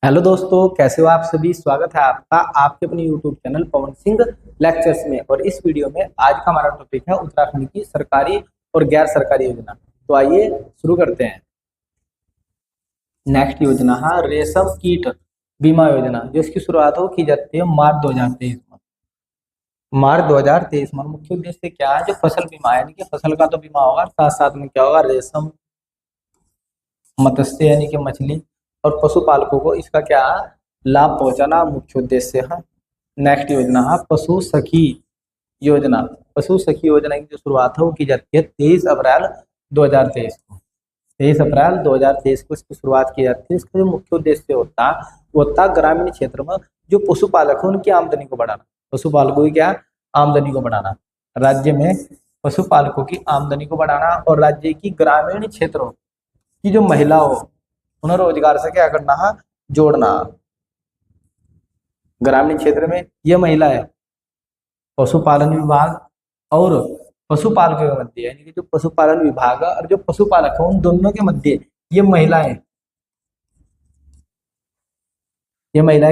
Hello दोस्तों, कैसे हो आप सभी। स्वागत है आपका आपके अपने YouTube channel Pawan Singh lectures में। और इस वीडियो में आज का हमारा टॉपिक है उत्तराखंड की सरकारी और गैर सरकारी योजना। तो आइए शुरू करते हैं। नेक्स्ट योजना है रेशम कीट बीमा योजना, जो इसकी शुरुआत की जाती है मार्च 2023 में। मार्च 2023 में मुख्य उद्देश्य क्या है? जो फसल बीमा है, यानी कि फसल का तो बीमा होगा, साथ साथ में क्या होगा, रेशम, मत्स्य यानी कि मछली और पशुपालकों को इसका क्या लाभ पहुंचाना मुख्य उद्देश्य है। नेक्स्ट योजना है पशु सखी योजना। पशु सखी योजना की जो शुरुआत है वो की जाती है 23 अप्रैल 2023 को। 23 अप्रैल 2023 को इसकी शुरुआत की जाती है। इसका जो मुख्य उद्देश्य होता वो होता ग्रामीण क्षेत्र में जो पशुपालक है उनकी आमदनी को बढ़ाना। पशुपालकों की क्या आमदनी को बढ़ाना, राज्य में पशुपालकों की आमदनी को बढ़ाना और राज्य की ग्रामीण क्षेत्रों की जो महिला हो उन्हें रोजगार से क्या करना है, जोड़ना। ग्रामीण क्षेत्र में ये महिला है, पशुपालन विभाग और पशुपालकों के मध्य, यानी कि जो पशुपालन विभाग है और जो पशुपालक है उन दोनों के मध्य ये महिलाएं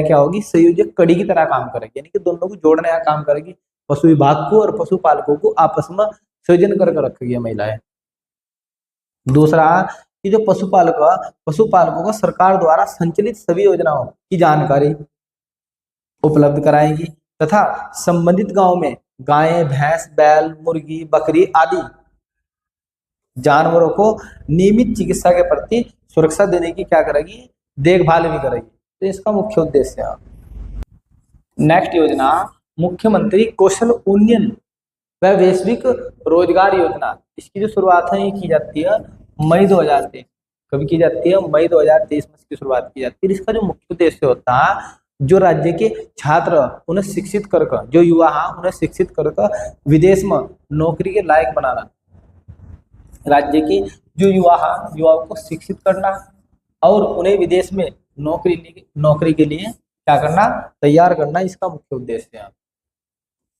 क्या होगी, संयोजक कड़ी की तरह काम करेगी, यानी कि दोनों को जोड़ने का काम करेगी। पशु विभाग को और पशुपालकों को आपस में संयोजन करके रखेगी महिलाएं। दूसरा कि जो पशुपालकों को सरकार द्वारा संचालित सभी योजनाओं की जानकारी उपलब्ध कराएगी तथा संबंधित गांव में गायें, भैंस, बैल, मुर्गी, बकरी आदि जानवरों को नियमित चिकित्सा के प्रति सुरक्षा देने की क्या करेगी, देखभाल भी करेगी। तो इसका मुख्य उद्देश्य है। नेक्स्ट योजना मुख्यमंत्री कौशल उन्नयन व वैश्विक रोजगार योजना। इसकी जो शुरुआत है ये की जाती है मई 2023। कभी की जाती है? मई 2023 में इसकी शुरुआत की जाती है। इसका जो मुख्य उद्देश्य होता है जो राज्य के छात्र उन्हें शिक्षित कर, जो युवा हैं उन्हें शिक्षित कर विदेश में नौकरी के लायक बनाना। राज्य के जो युवा हैं युवाओं को शिक्षित करना और उन्हें विदेश में नौकरी के लिए क्या करना, तैयार करना, इसका मुख्य उद्देश्य है।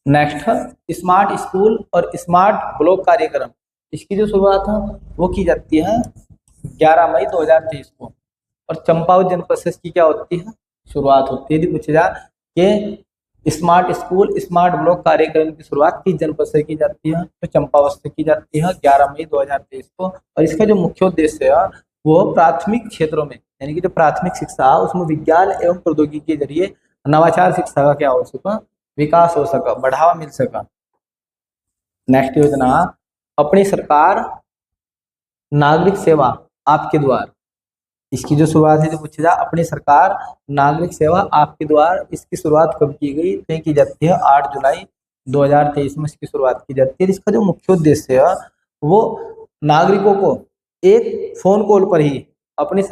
नेक्स्ट है स्मार्ट स्कूल और स्मार्ट ब्लॉक कार्यक्रम। इसकी जो शुरुआत है वो की जाती है 11 मई 2023 को और चंपावत जनपद से इसकी क्या होती है, शुरुआत होती है। यदि पूछा जाए कि स्मार्ट स्कूल स्मार्ट ब्लॉक कार्यक्रम की शुरुआत किस जनपद से की जाती है, तो चंपावत से की जाती है 11 मई 2023 को। और इसका जो मुख्य उद्देश्य है वो प्राथमिक क्षेत्रों में, यानी कि जो प्राथमिक शिक्षा है उसमें विज्ञान एवं प्रौद्योगिकी के जरिए नवाचार शिक्षा का क्या हो सका, विकास हो सका, बढ़ावा मिल सका। नेक्स्ट योजना अपनी सरकार नागरिक सेवा आपके द्वार। इसकी जो शुरुआत है, जो पूछा जाए अपनी सरकार नागरिक सेवा आपके द्वार, इसकी शुरुआत कब की गई, तय की जाती है 8 जुलाई 2023 में इसकी शुरुआत की जाती है। इसका जो मुख्य उद्देश्य है वो नागरिकों को एक फोन कॉल पर ही अपनी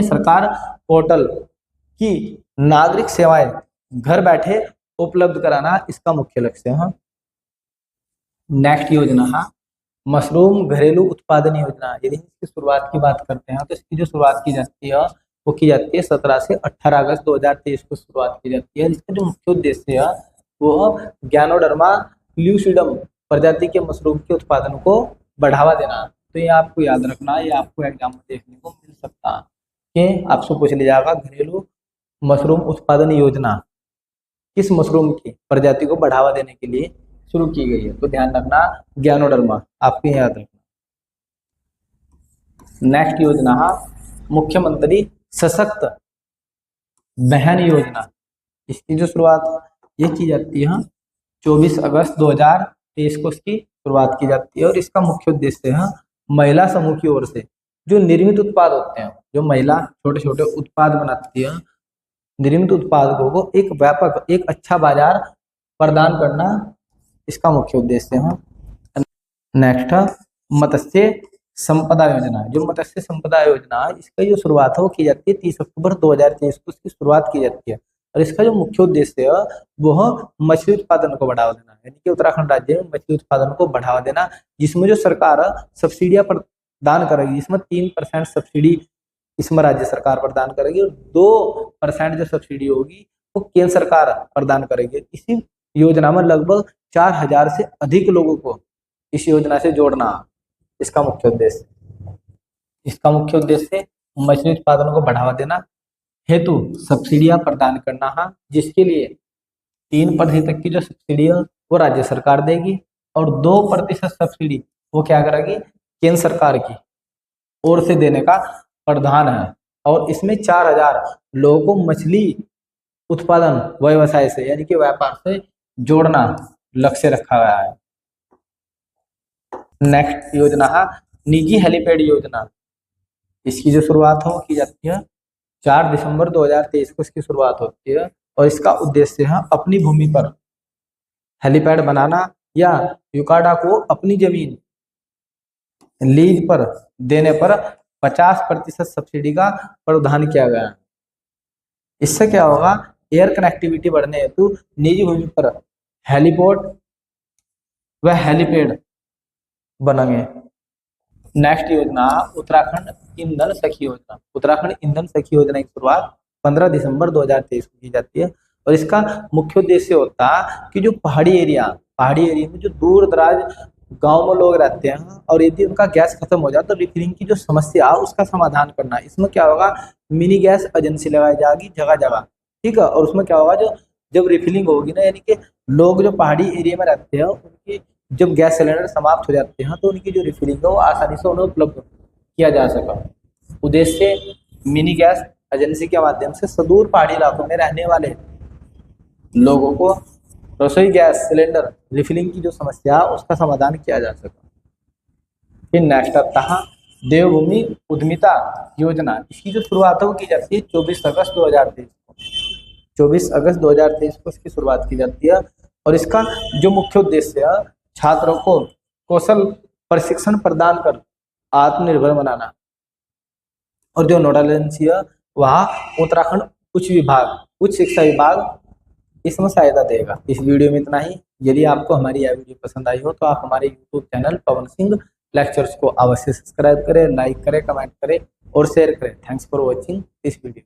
सरकार पोर्टल की नागरिक सेवाएं घर बैठे उपलब्ध कराना, इसका मुख्य लक्ष्य है। नेक्स्ट योजना है मशरूम घरेलू उत्पादन योजना। यदि इसकी शुरुआत की बात करते हैं तो इसकी जो शुरुआत की जाती है वो की जाती है 17 से 18 अगस्त 2023 को शुरुआत की जाती है। इसका जो मुख्य उद्देश्य है वो गैनोडर्मा ल्यूसिडम प्रजाति के मशरूम के उत्पादन को बढ़ावा देना। तो ये आपको याद रखना, ये आपको एग्जाम में देखने को मिल सकता है कि आपसे पूछ लिया जाएगा घरेलू मशरूम उत्पादन योजना किस मशरूम की प्रजाति को बढ़ावा देने के लिए शुरू की गई है, तो ध्यान रखना गैनोडर्मा, आपको याद रखना। नेक्स्ट योजना है मुख्यमंत्री सशक्त बहन योजना। इसकी जो शुरुआत ये की जाती है 24 अगस्त 2023 को इसकी शुरुआत की जाती है। और इसका मुख्य उद्देश्य है महिला समूह की ओर से जो निर्मित उत्पाद होते हैं, जो महिला छोटे छोटे उत्पाद बनाती है, निर्मित उत्पादों को एक व्यापक एक अच्छा बाजार प्रदान करना, इसका मुख्य उद्देश्य है। नेक्स्ट मत्स्य संपदा योजना। जो मत्स्य संपदा योजना इसका जो शुरुआत है वो की जाती है 30 अक्टूबर 2023 को इसकी शुरुआत की जाती है। और इसका जो मुख्य उद्देश्य है वह मछली उत्पादन को बढ़ावा देना, यानी कि उत्तराखंड राज्य में मछली उत्पादन को बढ़ावा देना, जिसमें जो सरकार सब्सिडियां प्रदान करेगी, इसमें 3% सब्सिडी इसमें राज्य सरकार प्रदान करेगी और 2% जो सब्सिडी होगी वो केंद्र सरकार प्रदान करेगी। इसी योजना में लगभग 4000 से अधिक लोगों को इस योजना से जोड़ना, इसका मुख्य उद्देश्य मछली उत्पादन को बढ़ावा देना हेतु सब्सिडियां प्रदान करना है, जिसके लिए 3% तक की जो सब्सिडी है वो राज्य सरकार देगी और 2% सब्सिडी वो क्या करेगी, केंद्र सरकार की ओर से देने का प्रावधान है। और इसमें 4,000 लोगों को मछली उत्पादन व्यवसाय से यानी कि व्यापार से जोड़ना लक्ष्य रखा गया है। नेक्स्ट योजना है निजी हेलीपैड योजना। इसकी जो शुरुआत हो की जाती है 4 दिसंबर 2023 को इसकी शुरुआत होती है और इसका उद्देश्य है अपनी भूमि पर हेलीपैड बनाना या यूकाडा को अपनी जमीन लीज पर देने पर 50% सब्सिडी का प्रावधान किया गया है। इससे क्या होगा, एयर कनेक्टिविटी बढ़ने हेतु निजी भूमि पर हेलीपोर्ट व हेलीपैड बनेंगे। नेक्स्ट योजना उत्तराखंड ईंधन सखी योजना। उत्तराखंड ईंधन सखी योजना की शुरुआत 15 दिसंबर 2023 को की जाती है और इसका मुख्य उद्देश्य होता है कि जो पहाड़ी एरिया में जो दूर दराज गांव में लोग रहते हैं और यदि उनका गैस खत्म हो जाए तो रिफिलिंग की जो समस्या है उसका समाधान करना। इसमें क्या होगा, मिनी गैस एजेंसी लगाई जाएगी जगह जगह, ठीक है। और उसमें क्या होगा, जो जब रिफिलिंग होगी ना, यानी कि लोग जो पहाड़ी एरिया में रहते हैं उनकी जब गैस सिलेंडर समाप्त हो जाते हैं तो उनकी जो रिफिलिंग है वो आसानी से उन्हें उपलब्ध किया जा सका। उद्देश्य मिनी गैस एजेंसी के माध्यम से सुदूर पहाड़ी इलाकों में रहने वाले लोगों को रसोई गैस सिलेंडर रिफिलिंग की जो समस्या है उसका समाधान किया जा सका। फिर नेक्स्ट आता है देवभूमि उद्यमिता योजना। इसकी जो शुरुआत है वो की जाती है 24 अगस्त 2023 को। 24 अगस्त 2023 को इसकी शुरुआत की जाती है और इसका जो मुख्य उद्देश्य है छात्रों को कौशल प्रशिक्षण प्रदान कर आत्मनिर्भर बनाना। और जो नोडल एजेंसी है वह उत्तराखंड उच्च शिक्षा विभाग इसमें सहायता देगा। इस वीडियो में इतना ही। यदि आपको हमारी यह वीडियो पसंद आई हो तो आप हमारे YouTube channel Pawan Singh lectures को अवश्य सब्सक्राइब करें, लाइक करें, कमेंट करें और शेयर करें। Thanks for watching this video.